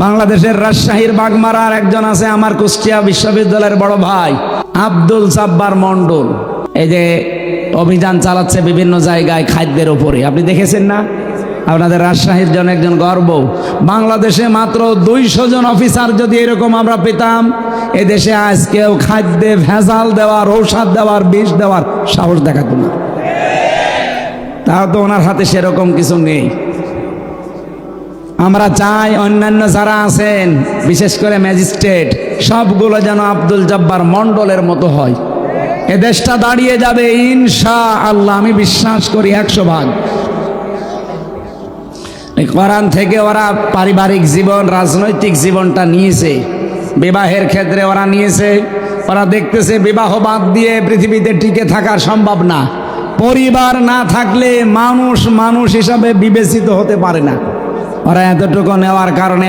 বাংলাদেশের রাজশাহীর বাগমারার একজন আছে আমার কুষ্টিয়া বিশ্ববিদ্যালয়ের বড় ভাই আব্দুল জাব্বার মন্ডল। এই যে অভিযান চালাচ্ছে বিভিন্ন জায়গায় খাদ্যের উপরে, আপনি দেখেছেন না? আপনাদের রাজশাহীর জন্য একজন গর্ব। বাংলাদেশে মাত্র 200 জন অফিসার যদি এরকম আমরা পেতাম, এদেশে আজ কেউ খাদ্যে ভেজাল দেওয়ার, ঔষধ দেওয়ার, বিষ দেওয়ার সাহস দেখাতো না। তাও তো ওনার হাতে সেরকম কিছু নেই। আমরা চাই অন্যান্য যারা আছেন, বিশেষ করে ম্যাজিস্ট্রেট, সবগুলো যেন আব্দুল জব্বার মন্ডলের মতো হয়। এ দেশটা দাঁড়িয়ে যাবে ইনশাআল্লাহ, আমি বিশ্বাস করি 100%। কোরআন থেকে ওরা পারিবারিক জীবন, রাজনৈতিক জীবনটা নিয়েছে, বিবাহের ক্ষেত্রে ওরা নিয়েছে। ওরা দেখতেছে বিবাহ বাদ দিয়ে পৃথিবীতে টিকে থাকা সম্ভব না। পরিবার না থাকলে মানুষ মানুষ হিসাবে বিবেচিত হতে পারে না। ওরা এতটুকু নেওয়ার কারণে